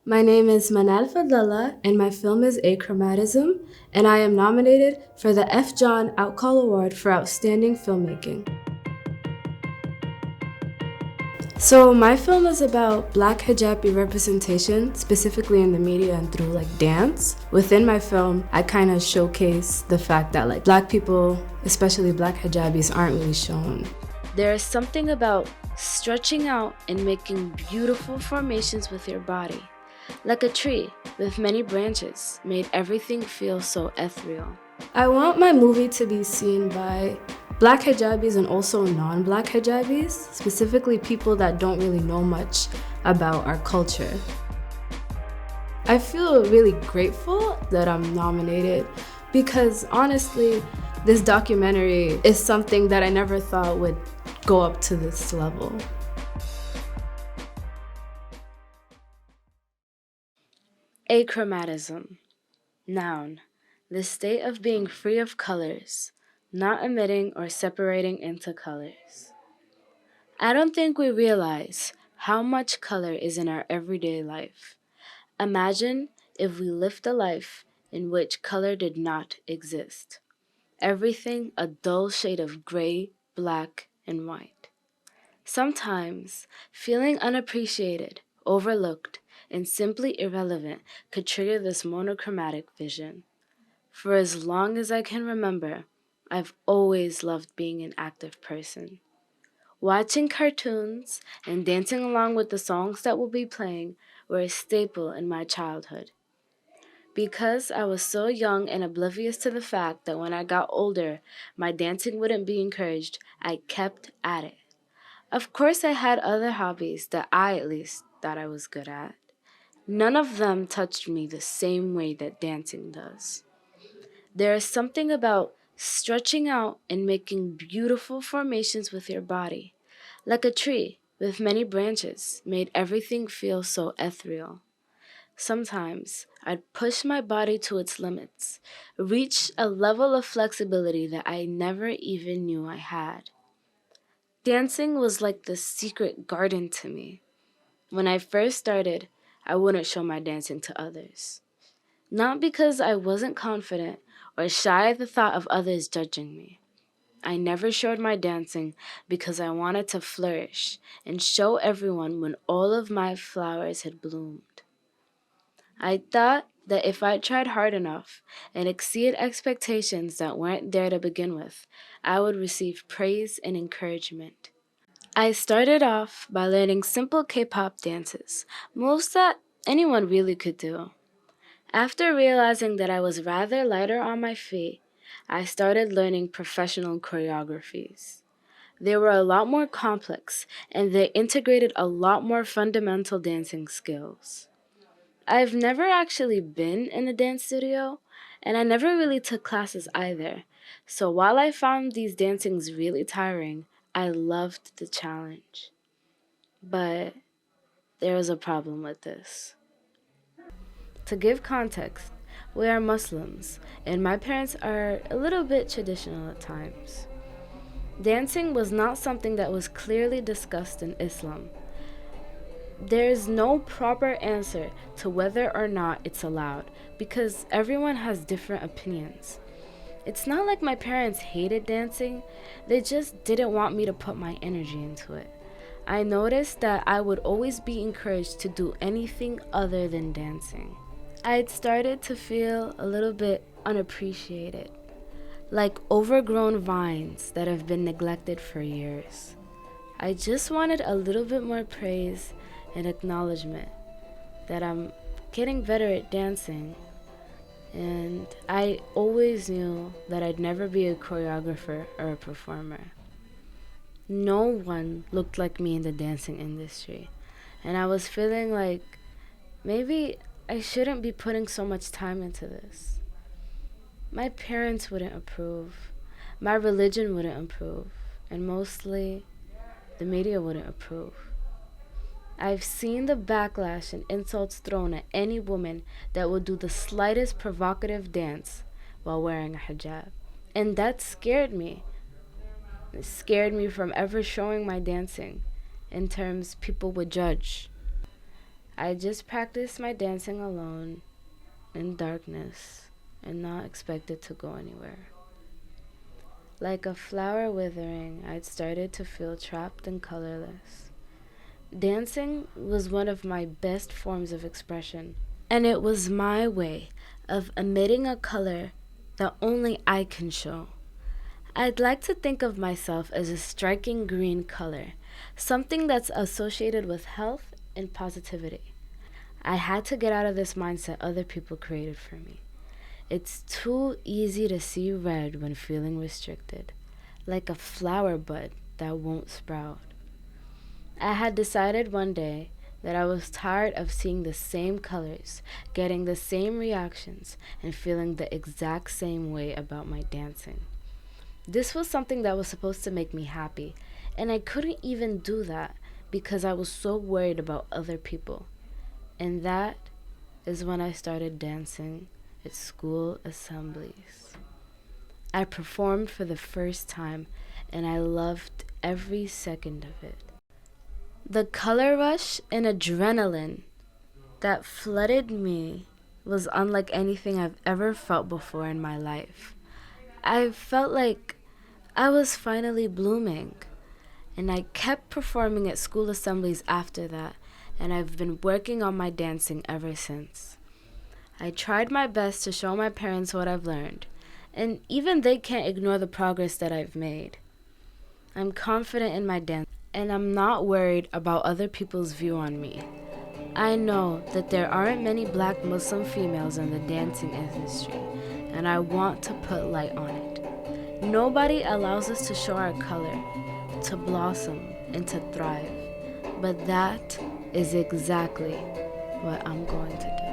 My name is Manal Fadlalla, and my film is Achromatism, and I am nominated for the F. John Outcall Award for Outstanding Filmmaking. So my film is about Black hijabi representation, specifically in the media and through dance. Within my film, I kind of showcase the fact that Black people, especially Black hijabis, aren't really shown. There is something about stretching out and making beautiful formations with your body. Like a tree with many branches, made everything feel so ethereal. I want my movie to be seen by Black hijabis and also non-Black hijabis, specifically people that don't really know much about our culture. I feel really grateful that I'm nominated because honestly, this documentary is something that I never thought would go up to this level. Achromatism. Noun. The state of being free of colors, not emitting or separating into colors. I don't think we realize how much color is in our everyday life. Imagine if we lived a life in which color did not exist. Everything a dull shade of gray, black, and white. Sometimes, feeling unappreciated, overlooked, and simply irrelevant could trigger this monochromatic vision. For as long as I can remember, I've always loved being an active person. Watching cartoons and dancing along with the songs that will be playing were a staple in my childhood. Because I was so young and oblivious to the fact that when I got older, my dancing wouldn't be encouraged, I kept at it. Of course, I had other hobbies that I at least thought I was good at. None of them touched me the same way that dancing does. There is something about stretching out and making beautiful formations with your body. Like a tree with many branches, made everything feel so ethereal. Sometimes I'd push my body to its limits, reach a level of flexibility that I never even knew I had. Dancing was like the secret garden to me. When I first started, I wouldn't show my dancing to others. Not because I wasn't confident or shy at the thought of others judging me. I never showed my dancing because I wanted to flourish and show everyone when all of my flowers had bloomed. I thought that if I tried hard enough and exceeded expectations that weren't there to begin with, I would receive praise and encouragement. I started off by learning simple K-pop dances, most that anyone really could do. After realizing that I was rather lighter on my feet, I started learning professional choreographies. They were a lot more complex, and they integrated a lot more fundamental dancing skills. I've never actually been in a dance studio, and I never really took classes either. So while I found these dancings really tiring, I loved the challenge. But there was a problem with this. To give context, we are Muslims, and my parents are a little bit traditional at times. Dancing was not something that was clearly discussed in Islam. There is no proper answer to whether or not it's allowed because everyone has different opinions. It's not like my parents hated dancing, they just didn't want me to put my energy into it. I noticed that I would always be encouraged to do anything other than dancing. I had started to feel a little bit unappreciated, like overgrown vines that have been neglected for years. I just wanted a little bit more praise and acknowledgement that I'm getting better at dancing. And I always knew that I'd never be a choreographer or a performer. No one looked like me in the dancing industry. And I was feeling like maybe I shouldn't be putting so much time into this. My parents wouldn't approve. My religion wouldn't approve. And mostly, the media wouldn't approve. I've seen the backlash and insults thrown at any woman that would do the slightest provocative dance while wearing a hijab. And that scared me. It scared me from ever showing my dancing in terms people would judge. I just practiced my dancing alone in darkness and not expect it to go anywhere. Like a flower withering, I'd started to feel trapped and colorless. Dancing was one of my best forms of expression, and it was my way of emitting a color that only I can show. I'd like to think of myself as a striking green color, something that's associated with health and positivity. I had to get out of this mindset other people created for me. It's too easy to see red when feeling restricted, like a flower bud that won't sprout. I had decided one day that I was tired of seeing the same colors, getting the same reactions, and feeling the exact same way about my dancing. This was something that was supposed to make me happy, and I couldn't even do that because I was so worried about other people. And that is when I started dancing at school assemblies. I performed for the first time, and I loved every second of it. The color rush and adrenaline that flooded me was unlike anything I've ever felt before in my life. I felt like I was finally blooming, and I kept performing at school assemblies after that, and I've been working on my dancing ever since. I tried my best to show my parents what I've learned, and even they can't ignore the progress that I've made. I'm confident in my dance, and I'm not worried about other people's view on me. I know that there aren't many Black Muslim females in the dancing industry, and I want to put light on it. Nobody allows us to show our color, to blossom, and to thrive, but that is exactly what I'm going to do.